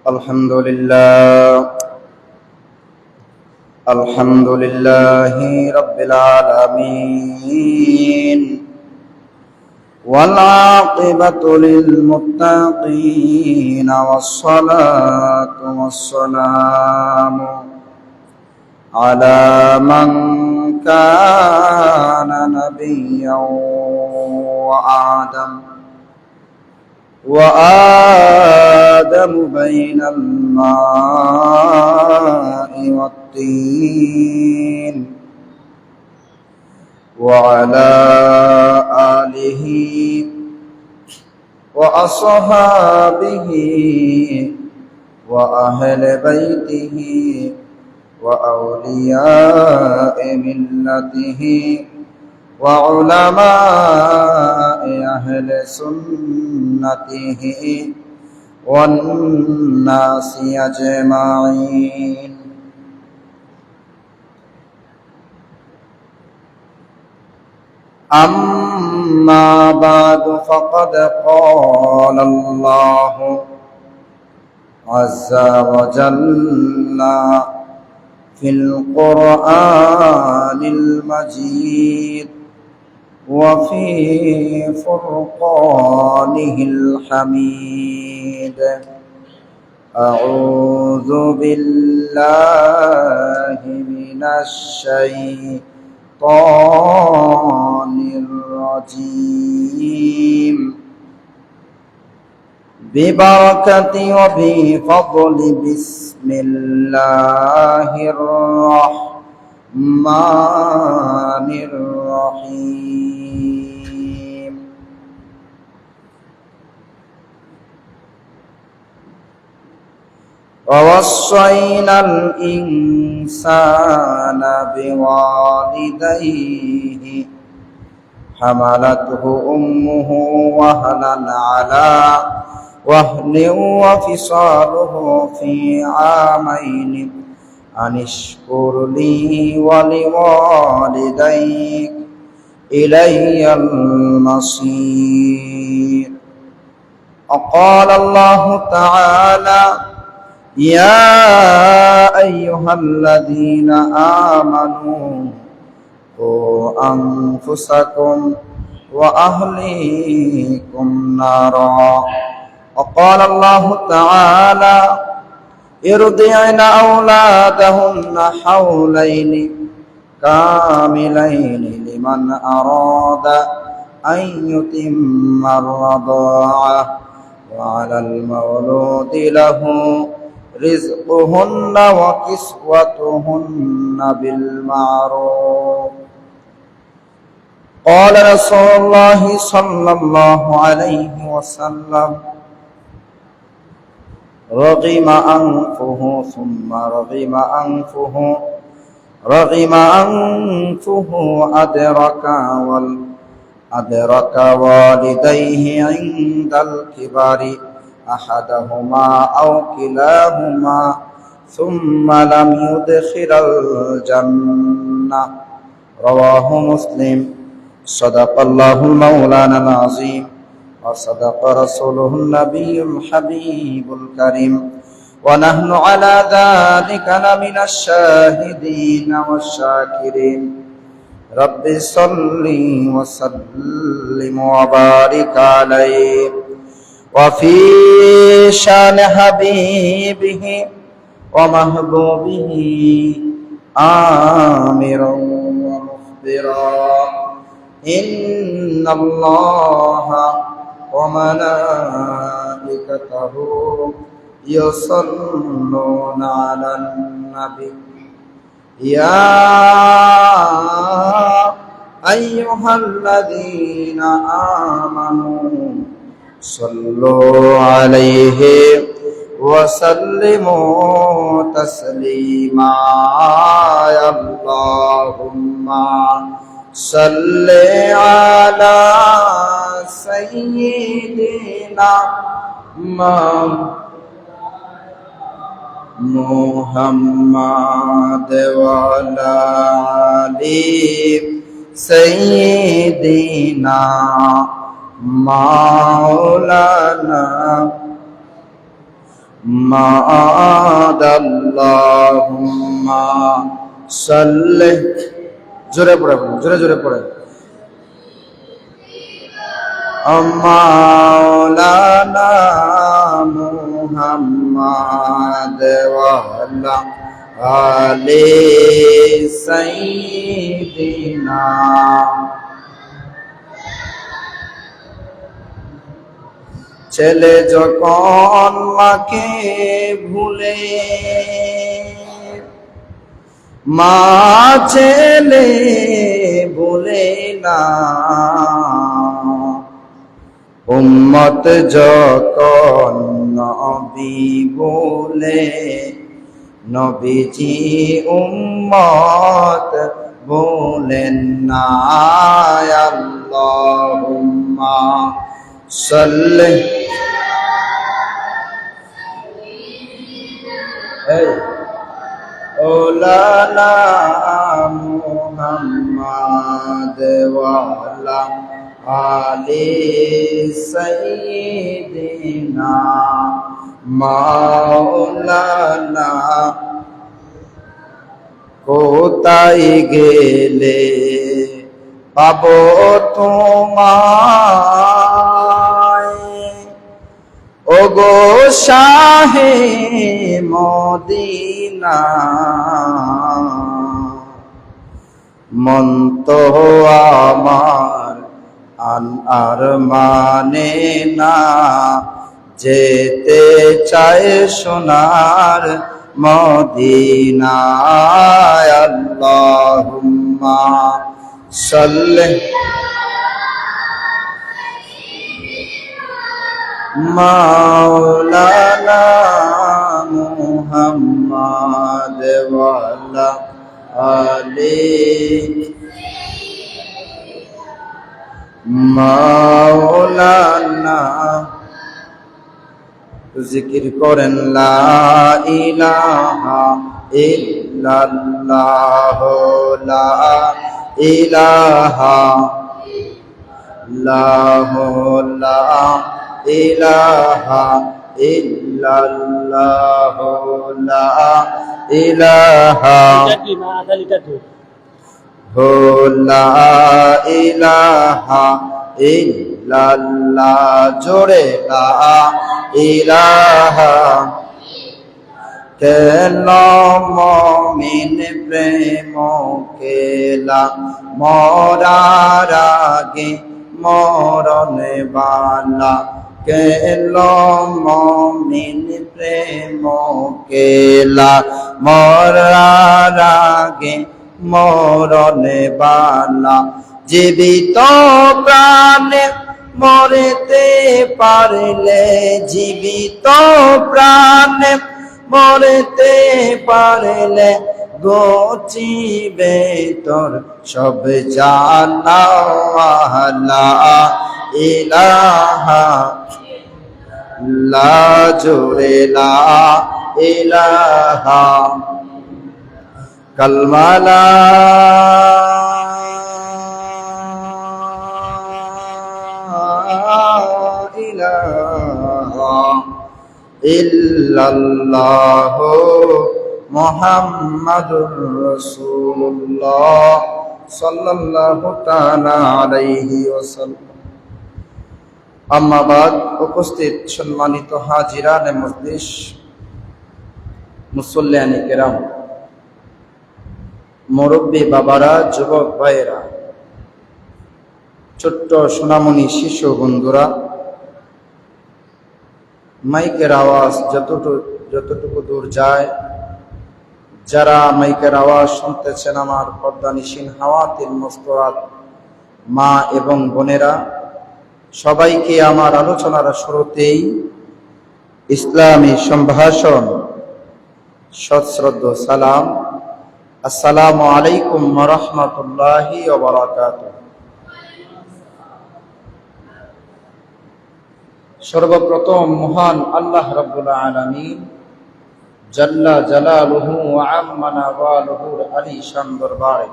الحمد لله الحمد لله رب العالمين والعاقبة للمتقين والصلاة والسلام على من كان نبيا وآدم بين الماء والطين وعلى آله وأصحابه وأهل بيته وأولياء ملته وعلماء أهل سنته والناس أجمعين. أما بعد فقد قال الله عز وجل في القرآن المجيد وفي فرقانه الحميد. أعوذ بالله من الشيطان الرجيم ببركة وبفضل بسم الله الرحمن الرحيم. ووصينا الإنسان بوالديه حملته أمه وهنا على وهن وفصاله في عامين أن اشكر لي ولوالديك إلي المصير. وقال الله تعالى يا أيها الذين آمنوا قوا أنفسكم وأهليكم نارا. وقال الله تعالى ارضعن أولادهن حولين كاملين لمن أراد أن يتم الرضاعة وعلى المولود له رزقهن وكسوتهن بالمعروف. قال رسول الله صلى الله عليه وسلم رغم أنفه ثم رغم أنفه أدرك والديه عند الكبر أحدهما أو كلاهما ثم لم يدخل الجنة. رواه مسلم. صدق الله مولانا العظيم وصدق رسوله النبي الحبيب الكريم ونحن على ذلك لمن الشاهدين والشاكرين. رب صل وسلم وبارك عليه وفي شان حبيبه ومحبوبه آمرا ومخبرا إن الله وملائكته يصلون على النبي يا أيها الذين آمنوا صلوا عليه وسلموا تسليما. يا اللهم صل على سيدنا محمد وعلى آل سيدنا مولانا আল্লাহুম্মা সাল্লি, জোরে পড়ে, জোরে পড়ে, মাওলানা মুহাম্মদ ওয়া আলা আলি সাইয়্যিদিনা। ছেলে যখন মাকে ভুলে, মা ছেলে ভুলে না, উম্মত যখন নবী বলে, নবীজি উম্মত বলেন না। আল্লাহুম্মা সাল্লি, ওলানা মুহাম্মদ ওয়া আলা আলি সাইয়্যিদিনা। মাওলানা কোথায় গেলে পাবো তোমায়, ওগো শাহে মদিনা। মন তো আমার আর মানে না, যেতে চায় সোনার মদিনায়। আল্লাহুম্মা সাল্লি, মাওলানা মুহাম্মদ ওয়া আলা আলি, মাওলানা। জিকির করেন লা ইলাহা ইল্লাল্লাহ, লা ইলাহা ইল্লাল্লাহ, লা ইলাহা ইল্লাল্লাহ, লা ইলাহা লা ইলাহা ইল্লাল্লাহ, জোরে লা ইলাহা। কেন মুমিন প্রেম কেলা, মরার আগে মরণ বালা। কেন মুমিন প্রেম কেলা, মরার আগে মরণ বালা। জীবিত প্রাণে মরতে পারলে, জীবিত প্রাণে মরতে পারলে, গচিবে তোর সব জানা। লা ইলাহা লা, জোরে লা ইলাহা। কালমা লা ইলাহা ইল্লাল্লাহ মুহাম্মাদুর রাসূলুল্লাহ সাল্লাল্লাহু তাআলা আলাইহি ওয়াসাল্লাম। আম্মা বাদ, উপস্থিত সম্মানিত হাজিরানে মজলিস, মুসল্লিয়ানে কেরাম, মুরব্বী বাবারা, যুবক ভাইয়েরা, ছোট্ট সোনামণি শিশু বন্ধুরা, মাইকের আওয়াজ যতটুকু দূর যায়, যারা মাইকের আওয়াজ শুনতেছেন, আমার পর্দানিসীন হাওয়াতিল মুস্তরাত মা এবং বোনেরা, সবাইকে আমার আলোচনার শুরুতেই ইসলামী সম্ভাষণ সশ্রদ্ধ সালাম। আসসালামু আলাইকুম ওয়া রাহমাতুল্লাহি ওয়া বারাকাতুহু। সর্বপ্রথম মহান আল্লাহ রাব্বুল আলামিন জাল্লা জালালুহু ওয়া আম্মা নাওয়ালুহুর আলিশান দরবারে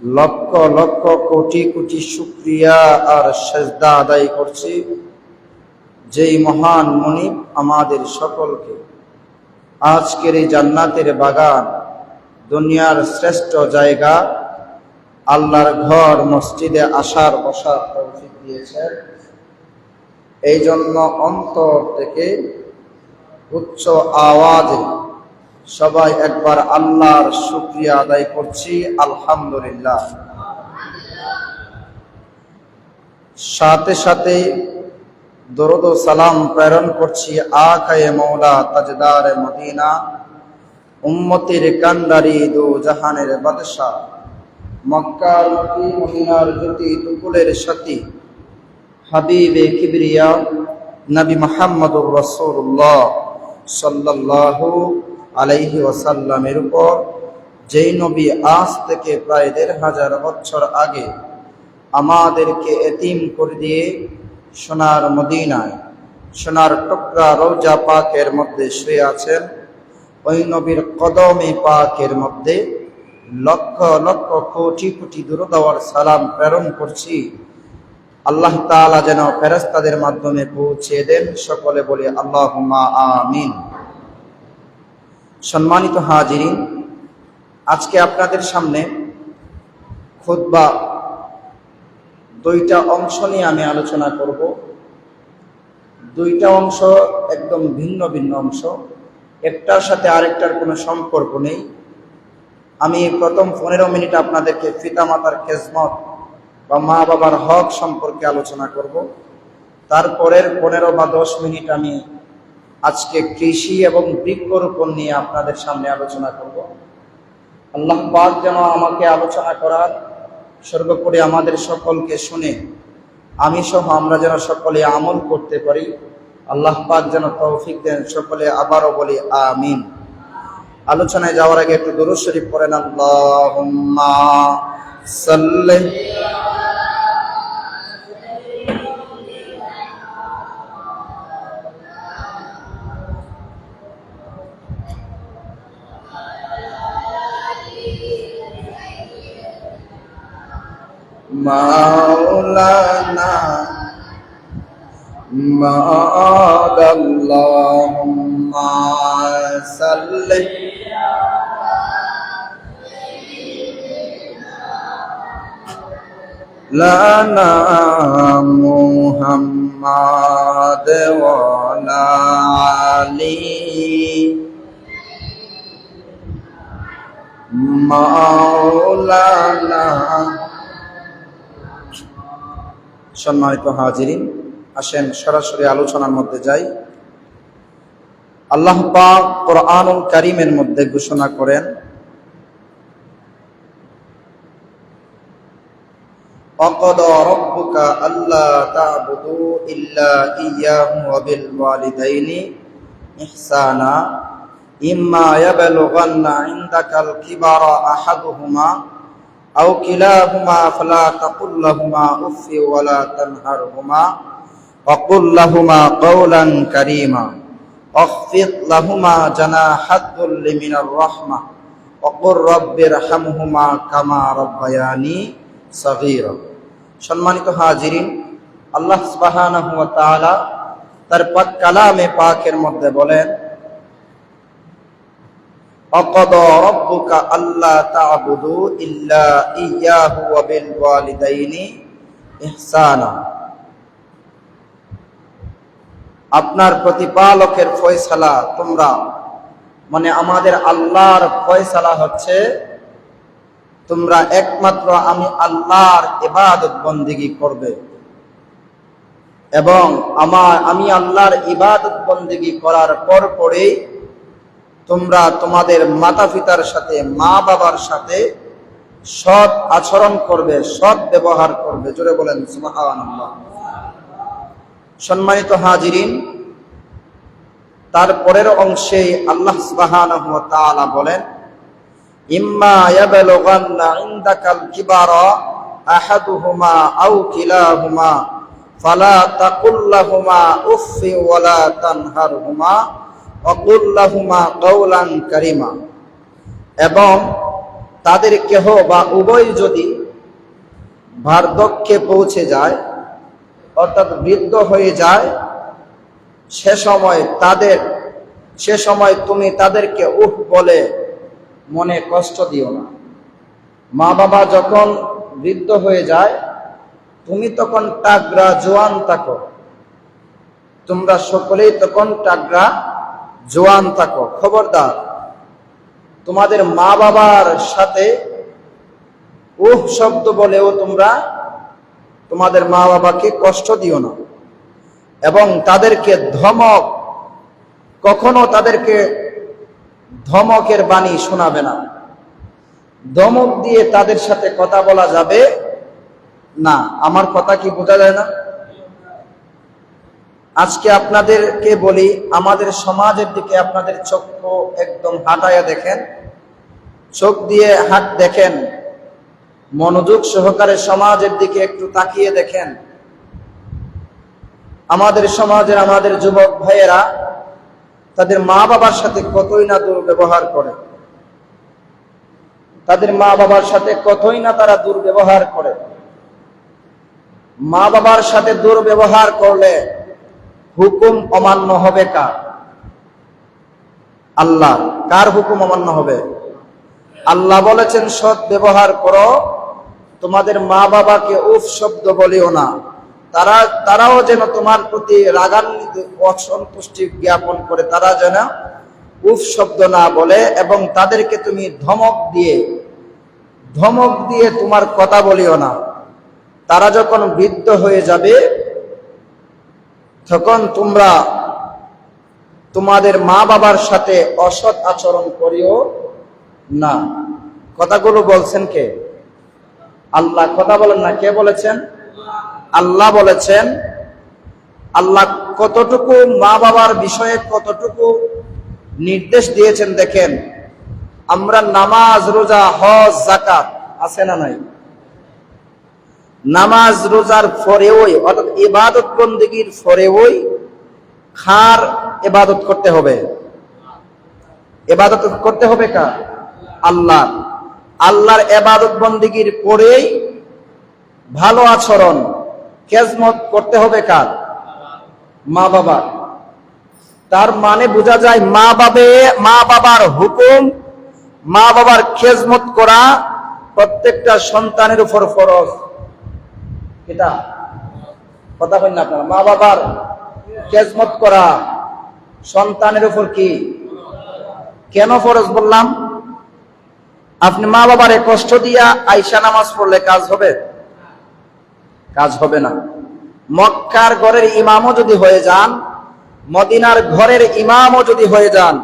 লক্ষ লক্ষ কোটি কোটি শুকরিয়া আর সেজদা আদায় করছি, যেই মহান মুনিব আমাদের সকলকে আজকের এই জান্নাতের বাগান, দুনিয়ার শ্রেষ্ঠ জায়গা, আল্লাহর ঘর মসজিদে আসার বসার তৌফিক দিয়েছেন। এই জন্য অন্তর থেকে উচ্চ আওয়াজে সবাই একবার আল্লাহর শুকরিয়া আদায় করছি, আলহামদুলিল্লাহ। সাথে সাথে দরুদ ও সালাম প্রেরণ করছি আকায়ে মওলা তাজদারে মদিনা, উম্মতের কান্ডারি দো জাহানের বাদশা, মক্কার মতি মদিনার জ্যোতি দুকুলের সাথী, হাবিবে কিবরিয়া নবী মুহাম্মদুর রাসূলুল্লাহ সাল্লাল্লাহু আলাইহি ওয়াসাল্লামের উপর, যেই নবী আজ থেকে প্রায় ১৫০০ বছর আগে আমাদেরকে এতিম করে দিয়ে সোনার মদিনায়, সোনার টুকরা রওজা পাকের মধ্যে শুয়ে আছেন, ওই নবীর কদমে পাকের মধ্যে লক্ষ লক্ষ কোটি কোটি দুরূদ ও সালাম প্রেরণ করছি। আল্লাহ তাআলা যেন ফেরেশতাদের মাধ্যমে পৌঁছে দেন, সকলে বলি আল্লাহুম্মা আমিন। সম্মানিত হাজিরিন, আজকে আপনাদের সামনে খুতবা দুইটা অংশ নিয়ে আমি আলোচনা করব। দুইটা অংশ একদম ভিন্ন ভিন্ন অংশ, একটার সাথে আরেকটার কোনো সম্পর্ক নেই। আমি প্রথম 15 মিনিট আপনাদেরকে পিতামাতার খেজমত বা মা বাবার হক সম্পর্কে আলোচনা করব। তারপরের 15 বা 10 মিনিট আমি আজকে কৃষি এবং বৃক্ষরোপণ নিয়ে আপনাদের সামনে আলোচনা করব। আল্লাহ পাক যেন আমাকে আলোচনা করার, সর্বোপরি আমাদের সকলকে শুনে আমি সহ আমরা যেন সকলে আমল করতে পারি, আল্লাহ পাক যেন তৌফিক দেন। সকলে আবারও বলি আমিন। আলোচনায় যাওয়ার আগে একটু দুরূদ শরীফ পড়েন। আল্লাহুম্মা সাল্লি মাওলানা আল্লাহুম্মা সাল্লি লানা মুহাম্মাদ ওয়া আলা আলি মাওলানা। সম্মানিত হাজিরিন, আসেন সরাসরি আলোচনার মধ্যে যাই। আল্লাহ পাক কোরআনুল কারীমের মধ্যে ঘোষণা করেন, ওয়াকাদা রাব্বুকা আল্লা তা'বুদু ইল্লা ইয়্যাহু ওয়া বিল ওয়ালিদাইনি ইহসানা ইম্মা ইয়াবলুগান্না ইনদাকাল কিবারা আহাদুহুমা আও কিলাহুমা ফালা তাকুল লাহুমা উফফি ওয়া লা তানহারহুমা ওয়া কুল লাহুমা কাওলান কারীমা ওয়াখফিদ লাহুমা জানাহাদ যুল্লি মিনার রাহমাহ ওয়া কুর রাব্বিরহামহুমা কামা রাব্বায়ানি সাগীরা। সম্মানিত হাজিরিন, আল্লাহ সুবহানাহু ওয়া তাআলা তার পাক কালামে পাকের মধ্যে বলেন, ওয়াকাদা রাব্বুকা আল্লা তা'বুদু ইল্লা ইয়্যাহু ওয়া বিল ওয়ালিদাইনি ইহসানা। আপনার প্রতিপালকের ফয়সালা তোমরা, মানে আমাদের আল্লাহর ফয়সালা হচ্ছে তোমরা একমাত্র আমি আল্লাহর ইবাদত বন্দেগী করবে, এবং আমি আল্লাহর ইবাদত বন্দেগী করার পরেই তোমরা তোমাদের মাতা পিতার সাথে, মা বাবার সাথে সৎ আচরণ করবে, সৎ ব্যবহার করবে। জোরে বলেন সুবহানাল্লাহ। সম্মানিত হাজিরিন, তারপরের অংশে আল্লাহ সুবহানাহু ওয়া তাআলা বলেন, ইম্মা ইয়াবলুগান্না ইনদাকাল কিবারা আহাদুহুমা আও কিলাহুমা ফালা তাকুল লাহুমা উফফি ওয়া লা তানহারহুমা ওয়া কুল লাহুমা কাওলান কারীমা। এবং তাদের কেহ বা উভয় যদি বার্ধক্যে পৌঁছে যায়, অর্থাৎ বৃদ্ধ হয়ে যায়, সে সময় তুমি তাদেরকে উফ বলে মনে কষ্ট দিও না। মা বাবা যখন বৃদ্ধ হয়ে যায়, তুমি তখন টাগরা জোয়ান থাকো, তোমরা সকলেই তখন টাগরা জোয়ান থাকো। খবরদার তোমাদের মা বাবার সাথে উহ শব্দ বলেও তোমরা তোমাদের মা বাবাকে কষ্ট দিও না, এবং তাদেরকে কখনো তাদেরকে ধমকের বাণী শোনাবে না। ধমক দিয়ে তাদের সাথে কথা বলা যাবে না। আমার কথা কি বোঝা যায় না? আজকে আপনাদেরকে বলি, আমাদের সমাজের দিকে আপনাদের চক্ষু একদম হাঁটাইয়া দেখেন, চোখ দিয়ে হাত দেখেন, মনোযোগ সহকারে সমাজের দিকে একটু তাকিয়ে দেখেন। আমাদের সমাজের আমাদের যুবক ভাইয়েরা তাদের মা বাবার সাথে কতই না দুর্ব্যবহার করে, তাদের মা বাবার সাথে কতই না তারা দুর্ব্যবহার করে। মা বাবার সাথে দুর্ব্যবহার করলে হুকুম অমান্য হবে কার? আল্লাহ। কার হুকুম অমান্য হবে? আল্লাহ বলেছেন সৎ ব্যবহার করো, তোমাদের মা বাবাকে উফ শব্দ বলিও না। তারাও যেন তোমার প্রতি রাগান্বিত অসন্তুষ্টি জ্ঞাপন করে তারা যেন উফ শব্দ না বলে, এবং তাদেরকে তুমি ধমক দিয়ে তোমার কথা বলিও না। তারা যখন বৃদ্ধ হয়ে যাবে তখন তোমরা তোমাদের মা বাবার সাথে অসৎ আচরণ করিও না। কথাগুলো বলছেন কে? আল্লাহ। কথা বলেন না, কে বলেছেন? আল্লাহ বলেছেন। আল্লাহ কতটুকু মা বাবার বিষয়ে কতটুকু নির্দেশ দিয়েছেন দেখেন। আমরা নামাজ, রোজা, হজ, যাকাত আছে না নাই? নামাজ রোজার পরেওই, অর্থাৎ ইবাদত বন্দেগীর পরেওই কার ইবাদত করতে হবে? ইবাদত করতে হবে কার? আল্লাহ। আল্লাহর ইবাদত বন্দেগীর পরেই ভালো আচরণ, খেজমত করতে হবে কার? মা বাবা। তার মানে বোঝা যায় মা বাবার হুকুম, মা বাবার খেজমত করা প্রত্যেকটা সন্তানের উপর ফরজ। এটা কথা বলেন না আপনারা? মা বাবার খেজমত করা সন্তানের উপর কি? কেন ফরজ বললাম? আপনি মা বাবারে কষ্ট দিয়া আইসা নামাজ পড়লে কাজ হবে? কাজ হবে না। মক্কার ঘরের ইমামও যদি হয়ে যান, মদিনার ঘরের ইমামও যদি হয়ে যান,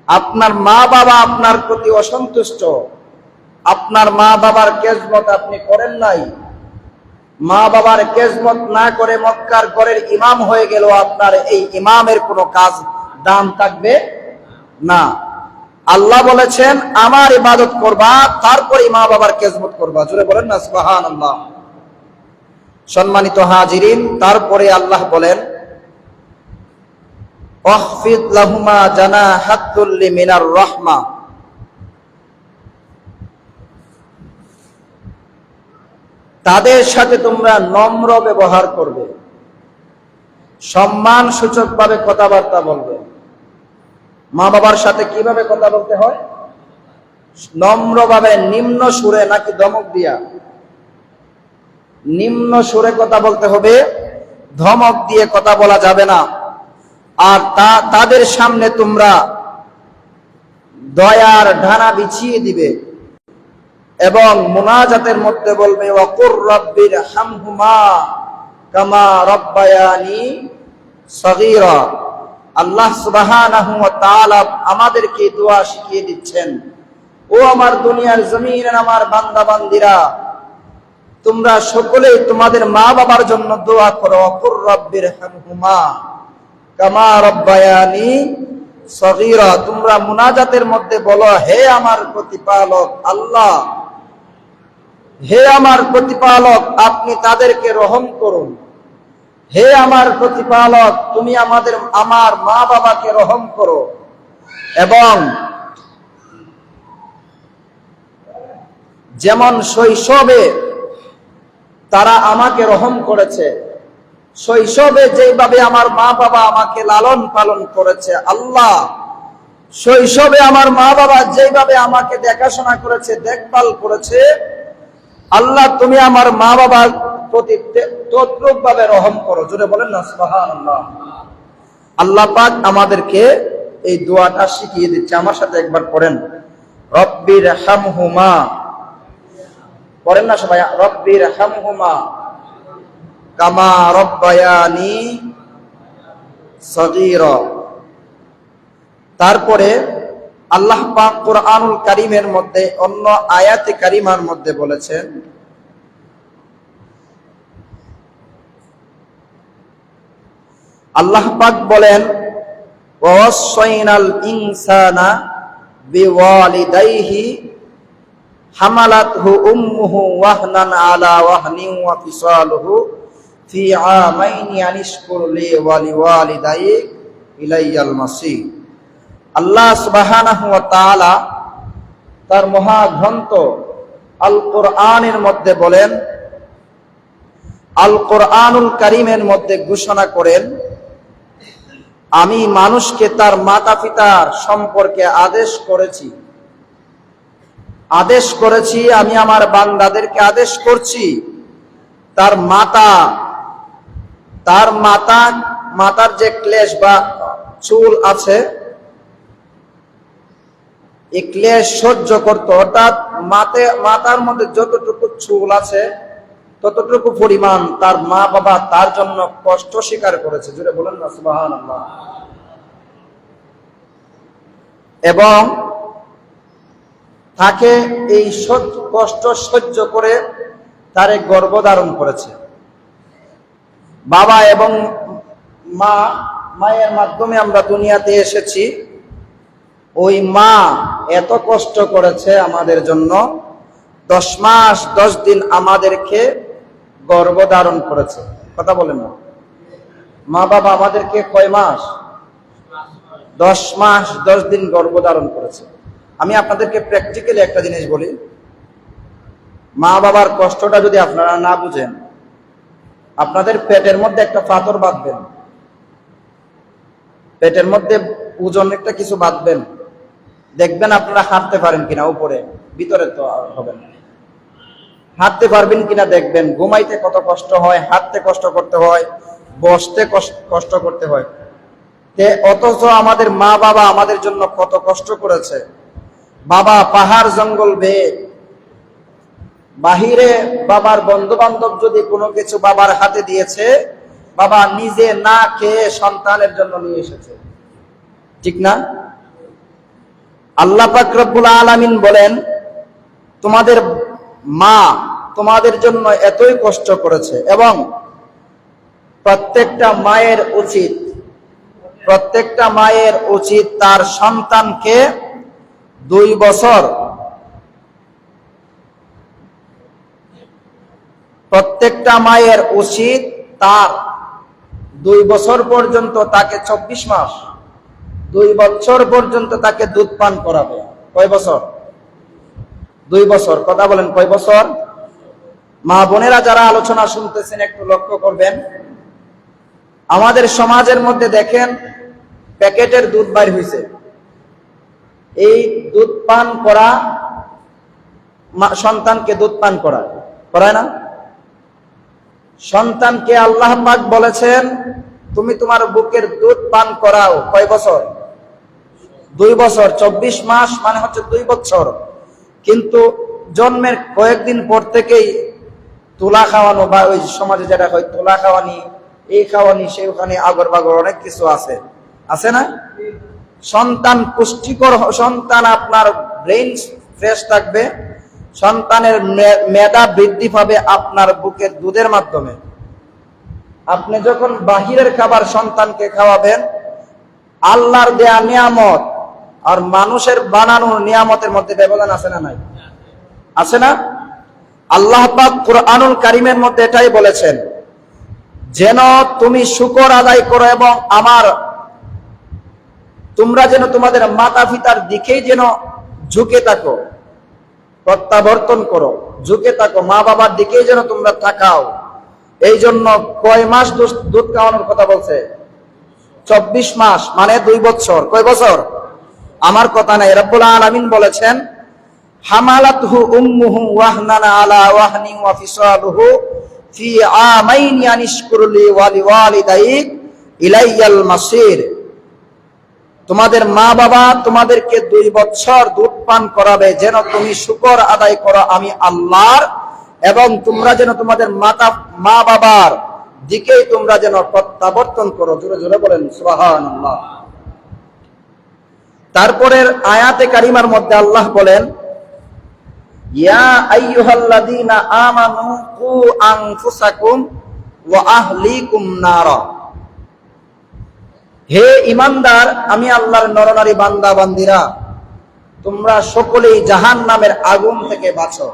আপনার মা বাবা আপনার প্রতি অসন্তুষ্ট, আপনার মা বাবার খেজমত আপনি করেন নাই, মা বাবার খেজমত না করে মক্কার ঘরের ইমাম হয়ে গেল, আপনার এই ইমামের কোনো কাজ দাম থাকবে না। আল্লাহ বলেছেন আমার ইবাদত করবা, তারপরে মা বাবার খেজমত করবা। জোরে বলেন না সুবহানাল্লাহ। সম্মানিত হাজিরিন, তারপরে আল্লাহ বলেন ওয়াখফিদ লাহুমা জানাহাতুল্লি মিনার রাহমা, তাদের সাথে তোমরা নম্র ব্যবহার করবে, সম্মান সূচক ভাবে কথাবার্তা বলবে। মা বাবার সাথে কিভাবে কথা বলতে হয়? নম্রভাবে, নিম্ন সুরে, নাকি ধমক দিয়া? নিম্ন সুরে কথা বলতে হবে, ধমক দিয়ে কথা বলা যাবে না। আর তাদের সামনে তোমরা দয়ার ঢানা বিছিয়ে দিবে এবং মুনাজাতের মধ্যে বলবে ওয়াকুর রাব্বির হামহুমা কামা রাব্বায়ানি সগীরা। আল্লাহ সুবহানাহু ওয়া তাআলা আমাদেরকে দোয়া শিখিয়ে দিচ্ছেন, ও আমার দুনিয়ার জমিনের আমার বান্দা বান্দিরা, তোমরা সকলেই তোমাদের মা বাবার জন্য দোয়া করো। ওয়াকুর রাব্বির হামহুমা কামা রাব্বায়ানি সগীরা। তোমরা মুনাজাতের মধ্যে বলো, হে আমার প্রতিপালক আল্লাহ, হে আমার প্রতিপালক, আপনি তাদেরকে রহম করুন। হে আমার প্রতিপালক, তুমি আমার মা বাবাকে রহম করো, এবং যেমন শৈশবে তারা আমাকে রহম করেছে, শৈশবে যেভাবে আমার মা বাবা আমাকে লালন পালন করেছে, আল্লাহ শৈশবে আমার মা বাবা যেভাবে আমাকে দেখাশোনা করেছে, দেখভাল করেছে, আল্লাহ তুমি আমার মা বাবার প্রতি তদ্রূপ ভাবে রহম করো। জোরে বলেন না সুবহানাল্লাহ। আল্লাহ পাক আমাদেরকে এই দোয়াটা শিখিয়ে দিচ্ছে। আমার সাথে একবার পড়েন, রব্বির হামহুমা। পড়েন না সবাই, রব্বির হামহুমা কামা রব্বায়ানি সগীরা। তারপরে আল্লাহ পাক কুরআনুল কারীমের মধ্যে অন্য আয়াতে কারিমার মধ্যে বলেছেন, আল্লাহ পাক বলেন, ওয়াসাইনাল ইনসানা বিওয়ালিদাইহি হামালাতহু উম্মুহু ওয়াহনান আলা ওয়াহনিন ওয়া ফিসালুহু ফি আমাইনি আনিশকুর লি ওয়া লিওয়ালিদাইক ইলাইয়াল মাসির। আল্লাহ সুবহানাহু ওয়া তাআলা তার মহাগ্রন্থ আল কোরআনের মধ্যে বলেন, আল কোরআনুল কারীমের মধ্যে ঘোষণা করেন, আমি মানুষকে তার মাতা পিতার সম্পর্কে আদেশ করেছি, আমি আমার বান্দাদেরকে আদেশ করছি, তার মাতার যে ক্লেশ বা চুল আছে, এই ক্লেশ সহ্য করতে, অর্থাৎ মাতার মধ্যে যতটুকু চুল আছে ততটুকু পরিমাণ তার মা বাবা তার জন্য কষ্ট স্বীকার করেছে। জুড়ে বলেন না সুবহানাল্লাহ। এবং তাকে এই কষ্ট সহ্য করে তারে গর্ভধারণ করেছে। বাবা এবং মায়ের মাধ্যমে আমরা দুনিয়াতে এসেছি। ওই মা এত কষ্ট করেছে আমাদের জন্য, 10 মাস 10 দিন আমাদেরকে গর্ভধারণ করেছে। কথা বলেন না, মা বাবা আমাদেরকে কয় মাস? 10 মাস 10 দিন গর্ভধারণ করেছে। আমি আপনাদেরকে প্র্যাকটিক্যালি একটা জিনিস বলি, মা বাবার কষ্টটা যদি আপনারা না বুঝেন, আপনাদের পেটের মধ্যে একটা পাথর বাঁধবেন, পেটের মধ্যে ওজন একটা কিছু বাঁধবেন, দেখবেন আপনারা হাঁটতে পারেন কিনা, উপরে ভিতরে তো হবে না, হাঁটতে পারবেন কিনা দেখবেন। ঘুমাইতে কত কষ্ট হয়, হাঁটতে কষ্ট করতে হয়, বসতে কষ্ট করতে হয়। অথচ আমাদের মা বাবা আমাদের জন্য কত কষ্ট করেছে। বাবা পাহাড় জঙ্গল বেয়ে, বাহিরে বাবার বন্ধু বান্ধব যদি কোনো কিছু বাবার হাতে দিয়েছে, বাবা নিজে না খেয়ে সন্তানের জন্য নিয়ে এসেছে, ঠিক না? আল্লাহ পাক রব্বুল আলামিন বলেন, তোমাদের মা তোমাদের জন্য এতই কষ্ট করেছে। এবং প্রত্যেকটা মায়ের উচিত তার সন্তানকে 2 বছর, প্রত্যেকটা মায়ের উচিত তার 2 বছর পর্যন্ত তাকে 24 মাস 2 বছর পর্যন্ত তাকে দুধ পান করাবে। কয় বছর? 2 বছর। কথা বলেন, কয় বছর? মা বোনেরা যারা আলোচনা শুনতেছেন একটু লক্ষ্য করবেন, আমাদের সমাজের মধ্যে দেখেন প্যাকেটের দুধ বাইর হয়েছে। এই দুধ পান করা, সন্তানকে দুধ পান করায় না? সন্তানকে আল্লাহ পাক বলেছেন, তুমি তোমার বুকের দুধ পান করাও। কয় বছর? 2 বছর। 24 মাস মানে হচ্ছে 2 বছর। কিন্তু জন্মের কয়েকদিন পর থেকেই তুলা খাওয়ানো, বা ওই সমাজে যেটা হয় তুলা খাওয়ানি, এই খাওয়ানি, সেইখানে আগর বাগর অনেক কিছু আছে না? সন্তান পুষ্টিকর, সন্তান আপনার ব্রেইন ফ্রেশ থাকবে, সন্তানের মেধা বৃদ্ধি পাবে আপনার বুকের দুধের মাধ্যমে। আপনি যখন বাহিরের খাবার সন্তানকে খাওয়াবেন, আল্লাহর দেয়া নিয়ামত আর মানুষের বানানো নিয়ামতের মধ্যে ব্যবধান আছে না? নাই? আছে না? আল্লাহ পাক কুরআনুল কারীমের মধ্যে এটাই বলেছেন, যেন তুমি শুকর আদায় করো এবং তোমরা যেন তোমাদের মাতা পিতার দিকেই যেন ঝুঁকে থাকো, প্রত্যাবর্তন করো, ঝুঁকে থাকো, মা বাবার দিকেই যেন তোমরা তাকাও। এই জন্য কয় মাস দুধ খাওয়ানোর কথা বলছে? 24 মাস, মানে 2 বছর। কয় বছর? আমার কথা নাই, রব্বুল আলামিন বলেছেন হামালাতহু উম্মুহু ওয়াহনান আলা ওয়াহনি ওয়া ফিসালুহু ফি আমাইনি আনিশকুরলি ওয়া লিওয়ালিদাইক ইলাইয়াল মাসির। তোমাদের মা বাবা তোমাদেরকে 2 বছর দুধ পান করাবে, যেন তুমি শুকর আদায় করো আমি আল্লাহর, এবং তোমরা যেন তোমাদের মা বাবার দিকেই তোমরা যেন প্রত্যাবর্তন করো। জোরে জোরে বলেন সুবহানাল্লাহ। তারপরের আয়াতে কারিমার মধ্যে আল্লাহ বলেন ইয়া আইয়ুহাল্লাযীনা আমানু কু আনফুসাকুম ওয়া আহলিকুম নারা। হে ঈমানদার, আমি আল্লাহর নরনারী বান্দা বান্দিরা, তোমরা সকলেই জাহান্নামের আগুন থেকে বাঁচো।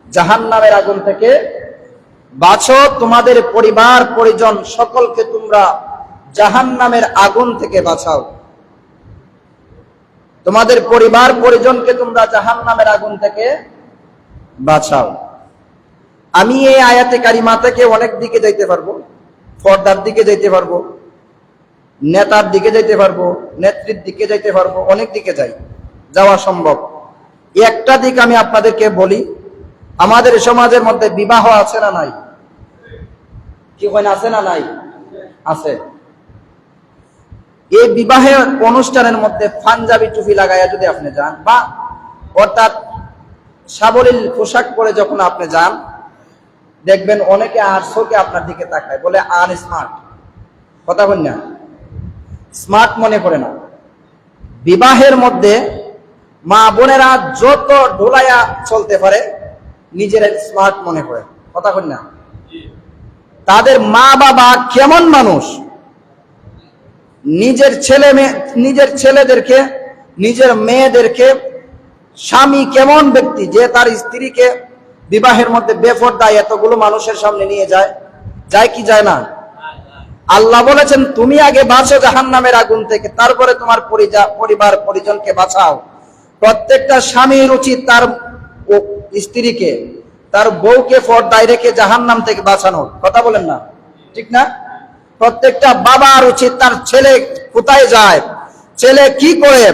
জাহান্নামের আগুন থেকে বাঁচো, তোমাদের পরিবার পরিজন সকলকে তোমরা জাহান্নামের আগুন থেকে বাঁচাও। তোমাদের পরিবার পরিজনকে তোমরা জাহান্নামের আগুন থেকে বাঁচাও। আমি এই আয়াতে কারিমা থেকে অনেক দিকে যাইতে পারবো, পর্দার দিকে যাইতে পারবো, নেতার দিকে যাইতে পারবো, নেত্রীর দিকে যাইতে পারবো, অনেক দিকে যাওয়া সম্ভব। একটা দিক আমি আপনাদেরকে বলি, আমাদের সমাজের মধ্যে বিবাহ আছে না নাই? কি হয় না, আছে না নাই? আছে। এই বিবাহের অনুষ্ঠানের মধ্যে পাঞ্জাবি টুপি লাগাইয়া যদি আপনি যান, বা অর্থাৎ সাবলীল পোশাক পরে যখন আপনি যান, দেখবেন অনেকে আর চোখে আপনার দিকে তাকায়, বলে আর স্মার্ট। কথা বল না, স্মার্ট মনে করে না। বিবাহের মধ্যে মা বোনেরা যত ঢোলাইয়া চলতে পারে নিজের স্মার্ট মনে করে। কথা বল না, তাদের মা বাবা কেমন মানুষ, নিজের ছেলেদেরকে, নিজের মেয়েদেরকে, স্বামী কেমন ব্যক্তি যে তার স্ত্রীকে বিবাহের মধ্যে বেপরদায় এতগুলো মানুষের সামনে নিয়ে যায় কি যায় না? আল্লাহ বলেছেন তুমি আগে বাঁচো জাহান্নামের আগুন থেকে, তারপরে তোমার পরিবার পরিজনকে বাঁচাও। প্রত্যেকটা স্বামীর উচিত তার স্ত্রীকে, তার বউকে পর্দায় রেখে জাহান্নাম থেকে বাঁচানোর। কথা বলেন না, ঠিক না? প্রত্যেকটা বাবার উচিত তার ছেলে কোথায় যায়, ছেলে কি করে,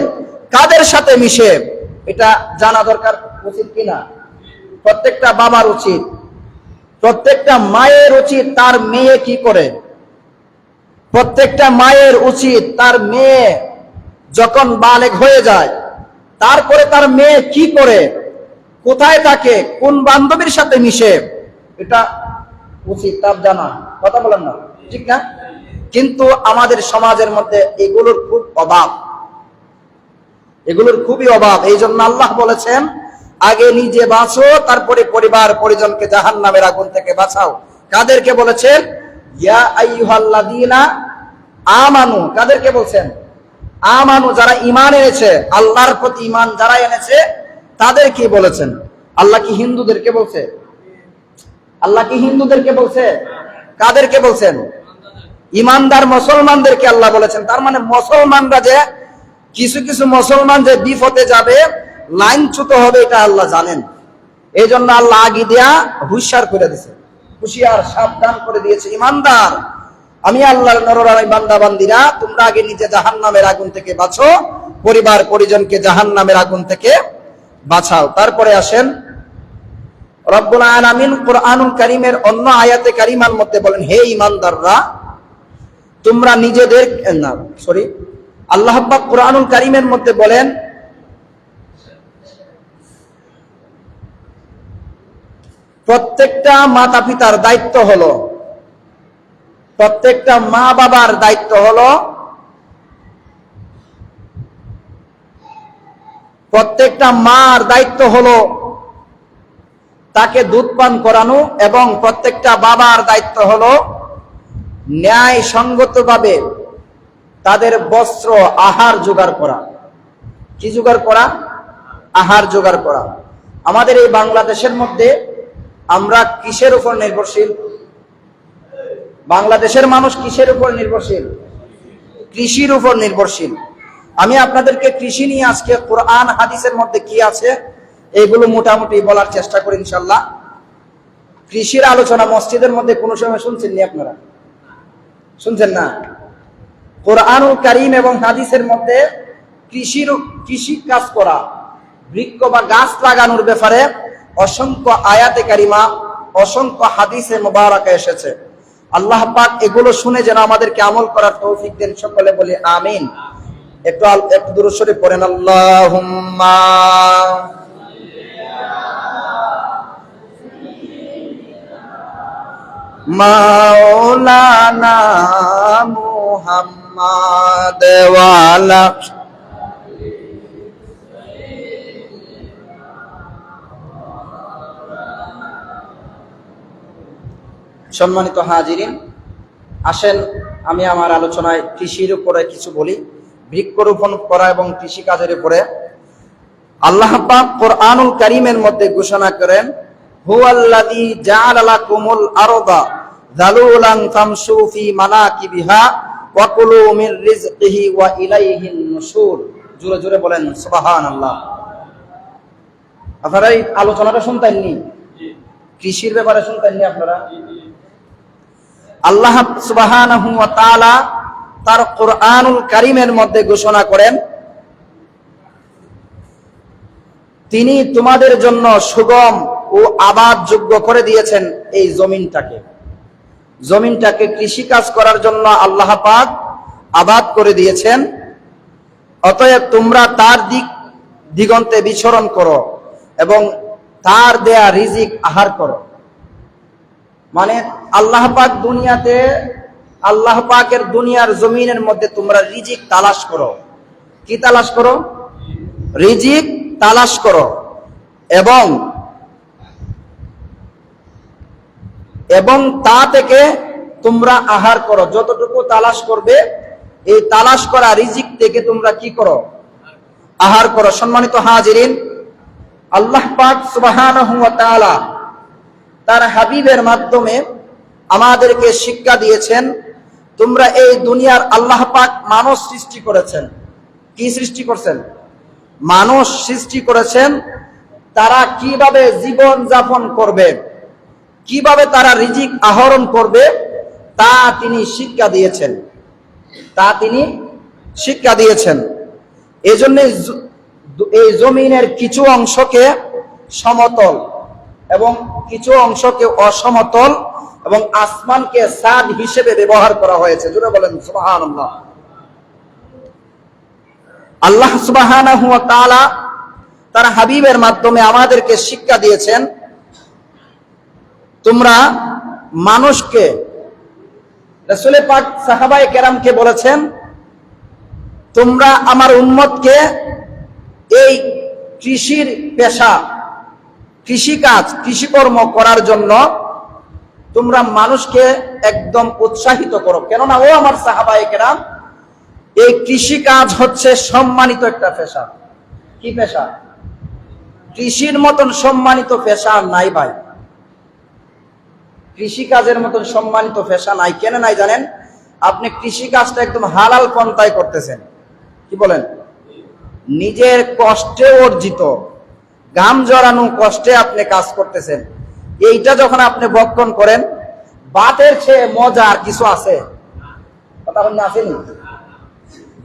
কাদের সাথে মিশে, এটা জানা দরকার, উচিত কিনা? প্রত্যেকটা বাবার উচিত। প্রত্যেকটা মায়ের উচিত তার মেয়ে কি করে। প্রত্যেকটা মায়ের উচিত তার মেয়ে যখন বালেগ হয়ে যায়, তারপরে তার মেয়ে কি করে, কোথায় থাকে, কোন বান্ধবীর সাথে মিশে, এটা উচিত তার জানা। কথা বলেন না, ঠিক না? কিন্তু আমাদের সমাজের মধ্যে এগুলোর খুব অভাব, এগুলোর খুবই অভাব। এই জন্য আল্লাহ বলেছেন আগে নিজে বাঁচো, তারপরে পরিবার পরিজনকে জাহান্নামের আগুন থেকে বাঁচাও। কাদেরকে বলেছেন? ইয়া আইয়ুহাল্লাযীনা আমানু। কাদেরকে বলছেন? আমানু, যারা ঈমান এনেছে, আল্লাহর প্রতি ঈমান যারা এনেছে তাদেরকে বলেছেন। আল্লাহ কি হিন্দুদেরকে বলছে? আল্লাহ কি হিন্দুদেরকে বলছে? কাদেরকে বলছেন? ঈমানদার মুসলমানদেরকে আল্লাহ বলেছেন। তার মানে মুসলমানরা যে কিছু কিছু মুসলমান যে বিপদে যাবে, লাইনচ্যুত হবে, এটা আল্লাহ জানেন। এই জন্য আল্লাহ আগে দিয়া হুঁশিয়ার করে দিয়েছে, হুঁশিয়ার সাবধান করে দিয়েছে, ঈমানদার আমি আল্লাহর নরনারী বান্দা বান্দিরা, তোমরা আগে নিজে জাহান্নামের আগুন থেকে বাঁচো, পরিবার পরিজনকে জাহান্নামের আগুন থেকে বাঁচাও। তারপরে আসেন রব্বুল আলামিন কুরআনুল কারীমের অন্য আয়াতে কারিমার মধ্যে বলেন হে ঈমানদাররা, তোমরা নিজেদের আল্লাহ পাক কুরআনুল কারীমের মধ্যে বলেন প্রত্যেকটা মাতা পিতার দায়িত্ব হলো, প্রত্যেকটা মা বাবার দায়িত্ব হলো, প্রত্যেকটা মার দায়িত্ব হলো তাকে দুধ পান করানো, এবং প্রত্যেকটা বাবার দায়িত্ব হলো ন্যায় সঙ্গতভাবে তাদের বস্ত্র আহার জোগাড় করা। কি জোগাড় করা? আহার জোগাড় করা। আমাদের এই বাংলাদেশের মধ্যে আমরা কিসের উপর নির্ভরশীল? বাংলাদেশের মানুষ কিসের উপর নির্ভরশীল? কৃষির উপর নির্ভরশীল। আমি আপনাদেরকে কৃষি নিয়ে আজকে কোরআন হাদিসের মধ্যে কি আছে এগুলো মোটামুটি বলার চেষ্টা করি ইনশাল্লাহ। কৃষির আলোচনা মসজিদের মধ্যে কোনো সময় শুনছেন নি আপনারা? শুনছেন না? কোরআনুল কারীম এবং হাদিসের মধ্যে কৃষি কাজ করা, বৃক্ষ বা গাছ লাগানোর ব্যাপারে অসংখ্য আয়াতে কারিমা, অসংখ্য হাদিসে মুবারাকা এসেছে। আল্লাহ পাক এগুলো শুনে যেন আমাদেরকে আমল করার তৌফিক দেন। সকলে বলি আমিন। একটু দুরূদ শরীফ পড়েন। আল্লাহুম্মা মাওলানা মুহাম্মাদ ওয়া আলা সম্মানিত হাজিরিন, আসেন আমি আমার আলোচনায় কৃষির উপরে কিছু বলি, বৃক্ষরোপণ করা এবং কৃষি কাজের উপরে। আল্লাহ পাক কোরআনুল কারীমের মধ্যে ঘোষণা করেন, হুয়াল্লাযী জাআলা লাকুমুল আরদা যালুলান ফামশু ফি মানাকিবিহা ওয়া কুলু মির রিজকিহি ওয়া ইলাইহিন নুশুর। জোরে জোরে বলেন সুবহানাল্লাহ। আপনারা এই আলোচনাটা শুনতেননি? কৃষির ব্যাপারে শুনতেননি আপনারা? আল্লাহ সুবহানাহু ওয়া তাআলা তার কোরআনুল কারীমের মধ্যে ঘোষণা করেন, তিনি তোমাদের জন্য সুগম ও আবাদ যোগ্য করে দিয়েছেন এই জমিনটাকে কৃষি কাজ করার জন্য আল্লাহ পাক আবাদ করে দিয়েছেন। অতএব তোমরা তার দিগন্তে বিচরণ করো এবং তার দেয়া রিজিক আহার করো। মানে আল্লাহ পাক আল্লাহ পাকের দুনিয়ার জমিনের মধ্যে তোমরা রিজিক তালাশ করো। কি তালাশ করো? রিজিক তালাশ করো এবং তা থেকে তোমরা আহার করো। যতটুকু তালাশ করবে, এই তালাশ করা রিজিক থেকে তোমরা কি করো? আহার করো। সম্মানিত হাজিরিন, আল্লাহ পাক সুবহানাহু ওয়া তাআলা তার হাবিবের মাধ্যমে আমাদেরকে শিক্ষা দিয়েছেন, তোমরা এই দুনিয়ার আল্লাহ পাক মানুষ সৃষ্টি করেছেন। কি সৃষ্টি করছেন? মানুষ সৃষ্টি করেছেন। তারা কিভাবে জীবন যাপন করবে, কিভাবে তারা রিজিক আহরণ করবে, তা তিনি শিক্ষা দিয়েছেন। এই জন্য এই জমিনের কিছু অংশকে সমতল এবং কিছু অংশকে অসমতল এবং আসমানকে ছাদ হিসেবে ব্যবহার করা হয়েছে। জোরে বলেন সুবহানাল্লাহ। আল্লাহ সুবহানাহু ওয়া তাআলা তার হাবিবের মাধ্যমে আমাদেরকে শিক্ষা দিয়েছেন, তোমরা মানুষকে, রাসূল পাক সাহাবায়ে কেরামকে বলেছেন, তোমরা আমার উম্মতকে এই কৃষির পেশা, কৃষিকাজ, কৃষিকর্ম করার জন্য তোমরা মানুষকে একদম উৎসাহিত করো। কেননা ও আমার সাহাবায়ে কেরাম, এই কৃষিকাজ হচ্ছে সম্মানিত একটা পেশা। কি পেশা? কৃষির মতন সম্মানিত পেশা নাই ভাই। কৃষিকাজের মতন সম্মানিত পেশা নাই। কেন নাই জানেন? আপনি কৃষিকাজটা একদম হালাল পন্থায় করতেছেন। কি বলেন? নিজের কষ্টে অর্জিত, ঘাম জড়ানো কষ্টে আপনি কাজ করতেছেন। এইটা যখন আপনি ভক্ষণ করেন, ভাতের চেয়ে মজা আর কিছু আছে? কথা বলেন, আসেনি?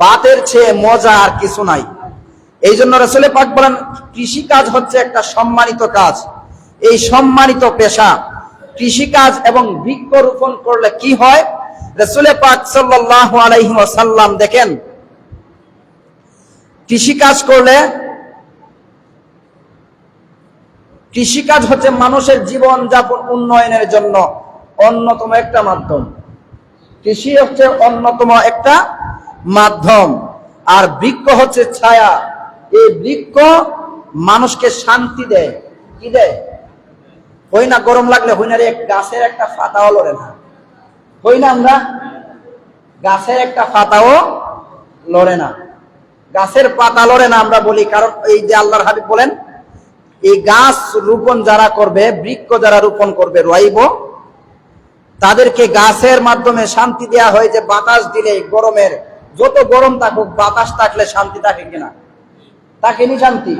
ভাতের চেয়ে মজা আর কিছু নাই। এই জন্য রাসূল পাক বলেন, কৃষিকাজ হচ্ছে একটা সম্মানিত কাজ। এই সম্মানিত পেশা কৃষিকাজ এবং বৃক্ষরোপণ করলে কি হয়? রাসূল পাক সাল্লাল্লাহু আলাইহি ওয়াসাল্লাম দেখেন, কৃষিকাজ হচ্ছে মানুষের জীবন যাপন উন্নয়নের জন্য অন্যতম একটা মাধ্যম। কৃষি হচ্ছে অন্যতম একটা মাধ্যম। আর বৃক্ষ হচ্ছে ছায়া। এই বৃক্ষ মানুষকে শান্তি দেয়। কি দেয়? হই না গরম লাগলে হইনারে গাছের একটা পাতাও লড়ে না। হই না আমরা গাছের একটা পাতাও লড়ে না। গাছের পাতা লড়ে না আমরা বলি, কারণ এই যে আল্লাহর হাবিব বলেন, এই গাছ রোপণ যারা করবে, বৃক্ষ যারা রোপণ করবে, রোয়াইব, তাদেরকে গাছের মাধ্যমে শান্তি দেয়া হয়। যে বাতাস দিলে গরমের, যত গরম থাকুক, বাতাস থাকলে শান্তি থাকে কিনা? থাকেনি শান্তি?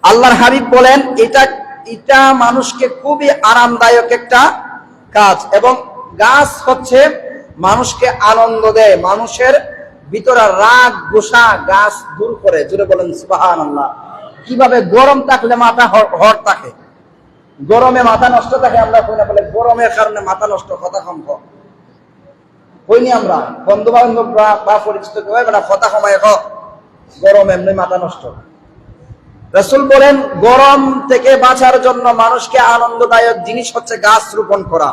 আল্লাহর হাবিব বলেন, এটা মানুষকে খুবই আরামদায়ক একটা কাজ, এবং গাছ হচ্ছে মানুষকে আনন্দ দেয়, মানুষের ভিতরে রাগ গোসা গাছ দূর করে। জুড়ে বলেন সুবহানাল্লাহ। কিভাবে? গরম থাকলে মাথা হট থাকে, গরমে মাথা নষ্ট থাকে। আমরা কই না বলে গরমের কারণে মাথা নষ্ট, কথা কম হইনি আমরা বন্ধু বান্ধব বা পরিচিত কথা কমায় গরম এমনি মাথা নষ্ট। রাসূল বলেন গরম থেকে বাঁচার জন্য মানুষকে আনন্দদায়ক জিনিস হচ্ছে গাছ রোপণ করা।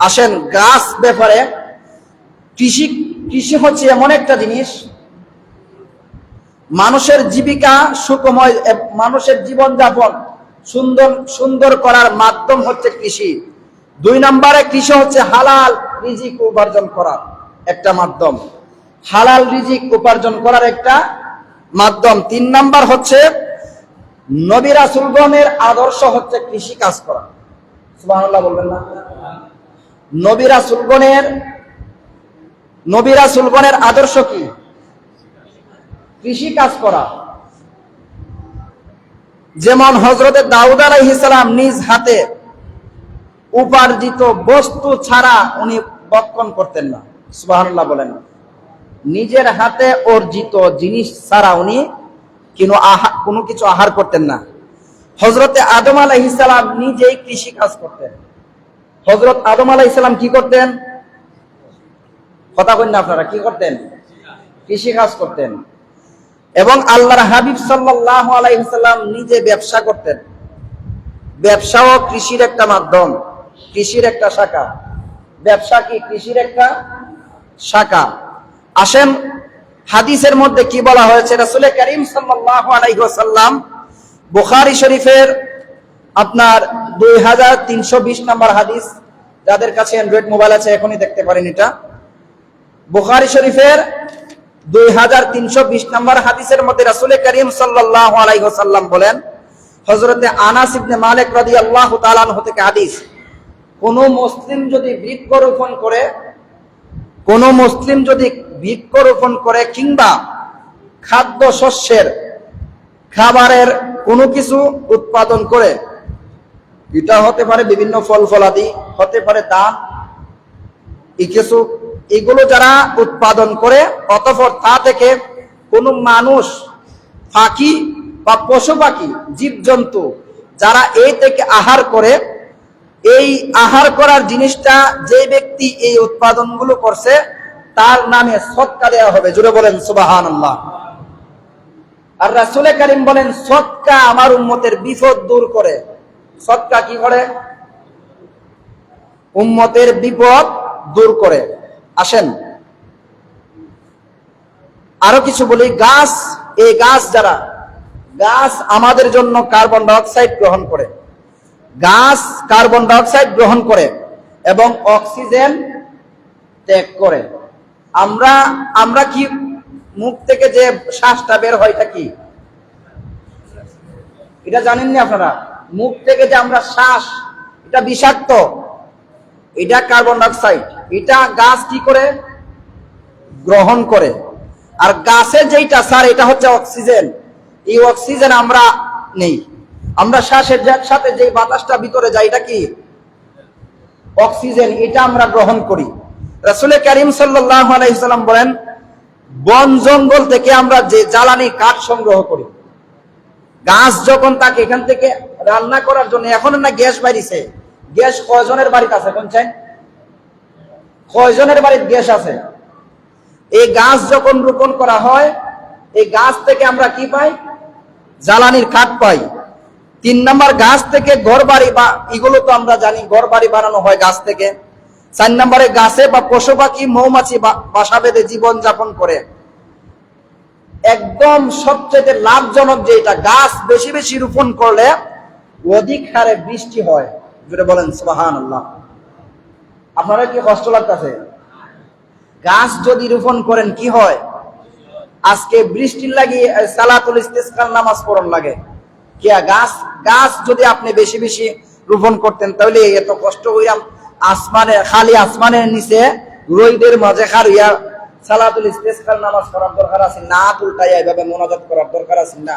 আসেন গাছ ব্যাপারে, কৃষি হচ্ছে এমন একটা জিনিস, মানুষের জীবিকা সুখময়, মানুষের জীবনযাপন সুন্দর করার মাধ্যম হচ্ছে কৃষি। 2 নম্বরে কৃষি হচ্ছে হালাল রিজিক উপার্জন করার একটা মাধ্যম, হালাল রিজিক উপার্জন করার একটা মাধ্যম। 3 নম্বর হচ্ছে নবী রাসূলগণের আদর্শ হচ্ছে কৃষি কাজ করা। সুবহানাল্লাহ বলবেন না? নবী রাসূলগণের আদর্শ কি? কৃষি কাজ করা। যেমন হযরতে দাউদ আলাইহিস সালাম নিজ হাতে উপার্জিত বস্তু ছাড়া উনি ভক্ষণ করতেন না। সুবহানাল্লাহ বলেন। নিজের হাতে অর্জিত জিনিস ছাড়া উনি কোনো কিছু আহার করতেন না। হযরতে আদম আলাইহিস সালাম নিজেই কৃষি কাজ করতেন। হযরত আদম আলাইহিস সালাম কি করতেন? কথা কইন না আপনারা, কি করতেন? কৃষি কাজ করতেন। এবং আল্লাহর হাবিব সাল্লাল্লাহু আলাইহি ওয়াসাল্লাম নিজে ব্যবসা করতেন। ব্যবসাও কৃষির একটা মাধ্যম, কৃষির একটা শাখা। ব্যবসা কি? কৃষির একটা শাখা। আসেন হাদিসের মধ্যে কি বলা হয়েছে? রাসূল করিম সাল্লাল্লাহু আলাইহি ওয়াসাল্লাম বুখারী শরীফের আপনার 2320 নম্বর হাদিস, যাদের কাছে অ্যান্ড্রয়েড মোবাইল আছে এখনই দেখতে পারেন এটা। বুখারী শরীফের 2320 নম্বর হাদিসের মধ্যে রাসূল করিম সাল্লাল্লাহু আলাইহি ওয়াসাল্লাম বলেন, হযরতে আনাস ইবনে মালিক রাদিয়াল্লাহু তাআলা আনহু থেকে হাদিস, কোন মুসলিম যদি বৃক্ষরোপণ করে কিংবা খাদ্য শস্যের খাবারের কোনো কিছু উৎপাদন করে, এটা হতে পারে বিভিন্ন ফল ফলাদি, হতে পারে ধান, এগুলো যারা উৎপাদন করে, অতঃপর তা থেকে কোনো মানুষ, পাখি বা পশু পাখি, জীবজন্তু যারা এই থেকে আহার করে, এই আহার করার জিনিসটা যে ব্যক্তি এই উৎপাদনগুলো করছে তার নামে সদকা দেওয়া হবে। জুড়ে বলেন সুবহানাল্লাহ। আর রাসূল করিম বলেন সদকা আমার উম্মতের বিপদ দূর করে। সদকা কি করে? উম্মতের বিপদ দূর করে। আসেন আরো কিছু বলি। গাছ, এই গাছ আমাদের জন্য কার্বন ডাইঅক্সাইড গ্রহণ করে, গাছ কার্বন ডাইঅক্সাইড গ্রহণ করে এবং অক্সিজেন ত্যাগ করে। আমরা কি মুখ থেকে যে শ্বাসটা বের হয় এটা কি? এটা জানেন না আপনারা? মুখ থেকে যে আমরা শ্বাস, এটা বিষাক্ত, এটা কার্বন ডাইঅক্সাইড, এটা গাছ কি করে? গ্রহণ করে। আর গাছের যেটা স্যার, এটা হচ্ছে অক্সিজেন। এই অক্সিজেন আমরা নেই, আমরা শ্বাসের সাথে যে বাতাসটা ভিতরে যায় এটা কি? অক্সিজেন, এটা আমরা গ্রহণ করি। রাসূল করিম সাল্লাল্লাহু আলাইহি ওয়াসাল্লাম বলেন, বন জঙ্গল থেকে আমরা যে জ্বালানি কাঠ সংগ্রহ করি, গাছ যখন থাকে এখান থেকে রান্না করার জন্য, এখন না গ্যাস বাইরিছে, গ্যাস কয়জনের বাড়িতে আছে? কোন চাই? কয়জনের বাড়িতে গ্যাস আছে? এই গাছ যখন রোপণ করা হয়, এই গাছ থেকে আমরা কি পাই? জ্বালানির কাঠ পাই। 3 নম্বর, গাছ থেকে ঘর বাড়ি, বা এগুলো তো আমরা জানি ঘর বাড়ি বানানো হয় গাছ থেকে। 4 নম্বরে, গাছে বা পশু পাখি মৌমাছি বাসা বেঁধে জীবন যাপন করে। একদম সবচেয়ে লাভজনক যেটা, গাছ বেশি বেশি রোপণ করলে অধিক হারে বৃষ্টি হয়। যেটা বলেন সুবহানাল্লাহ। আপনারা কি কষ্ট লাগতেছে? গাছ যদি রোপণ করেন কি হয়? আজকে বৃষ্টির লাগি সালাতুল ইস্তিসকার নামাজ পড়ন লাগে। কি গাছ যদি আপনি বেশি বেশি রোপণ করতেন তাহলে এত কষ্ট হইয়াম খালি আসমানের নিচে রোদের মাঝে খারুইয়া সালাতুল ইস্তিসকার নামাজ পড়ার দরকার আছে না, উল্টাইয়া এইভাবে মোনাজাত করার দরকার আছে না।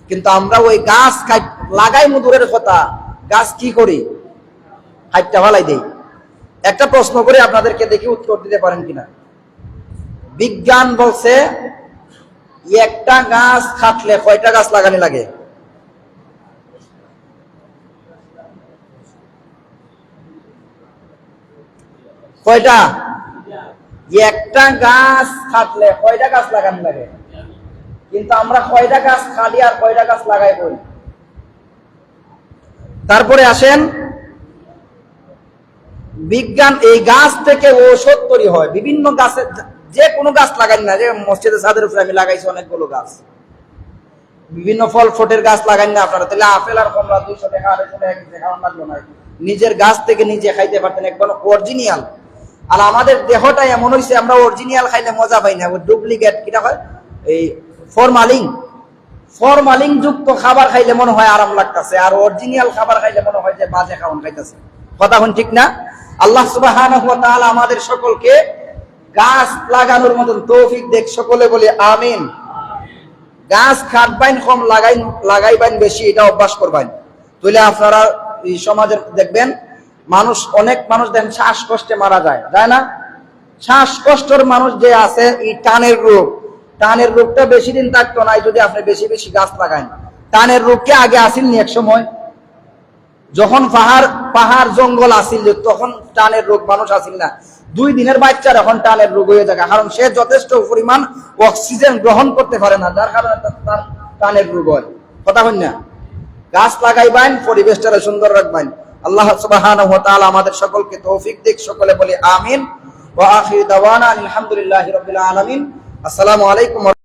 কিন্তু আমরা ওই গাছ লাগাই দূরের কথা, গাছ কি করি? হাইটটা ভালাই দেই। একটা প্রশ্ন করে আপনাদেরকে দেখি উত্তর দিতে পারেন কিনা। বিজ্ঞান বলছে একটা গাছ কাটলে কয়টা গাছ লাগানি লাগে? কয়টা? একটা গাছ কাটলে কয়টা গাছ লাগানি লাগে? কিন্তু আমরা কয়টা গাছ কাটি আর কয়টা গাছ লাগাই বলি? তারপরে আসেন, বিজ্ঞান এই গাছ থেকে ঔষধ তৈরি হয়। বিভিন্ন গাছের, যে কোনো গাছ লাগাই না, যে মসজিদে ছাদের উপরে আমি লাগাইছি অনেকগুলো গাছ, বিভিন্ন ফল ফ্রুটের গাছ লাগাই না আপনারা, তাহলে আপেল আর কমলা 200 টাকা 250 টাকা কেজি খাওয়ান লাগলো না। নিজের গাছ থেকে নিজে খাইতে পারতেন, একবার অরিজিনাল। আর আমাদের দেহটা এমন হয়েছে, আমরা অরিজিনাল খাইলে মজা পাই না, ওই ডুপ্লিকেট কিটা হয়, এই ফরমালিন যুক্ত খাবার খাইলে মনে হয় আরাম লাগতেছে, আর অরিজিনাল খাবার খাইলে মনে হয় যে বাজে খাওয়ান খাইতেছে। কথা হন ঠিক না? আল্লাহ সুবহানাহু ওয়া তাআলা আমাদের সকলকে গাছ লাগানোর মতন তৌফিক দেখ, সকলে বলি আমিন। গাছ কাটবাইন কম, লাগাইবাইন বেশি, এটা অভ্যাস করবেন। তাহলে আপনারা এই সমাজের দেখবেন অনেক মানুষ দেখেন শ্বাসকষ্টে মারা যায়, যায় না? শ্বাসকষ্টের মানুষ যে আছে, এই টানের রোগটা বেশি দিন থাকতো না যদি আপনি বেশি বেশি গাছ লাগান। টানের রোগকে আগে আসিলনি এক সময়, যখন পাহাড় জঙ্গল আসিল, তখন টানের রোগ মানুষ আসিল না। 2 দিনের বাচ্চার এখন টানের রোগ হয়ে যায়, কারণ সে যথেষ্ট পরিমাণ অক্সিজেন গ্রহণ করতে পারে না, যার কারণে তার টানের রোগ হয়। কথা বল না? গাছ লাগাইবেন, পরিবেশটা সুন্দর রাখবেন। আল্লাহ সুবহানাহু ওয়া তাআলা আমাদের সকলকে তৌফিক দিক, সকলে বলি আমিন। ওয়া আখিরু দাওয়ানা আলহামদুলিল্লাহি রাব্বিল আলামিন। আসসালামু আলাইকুম।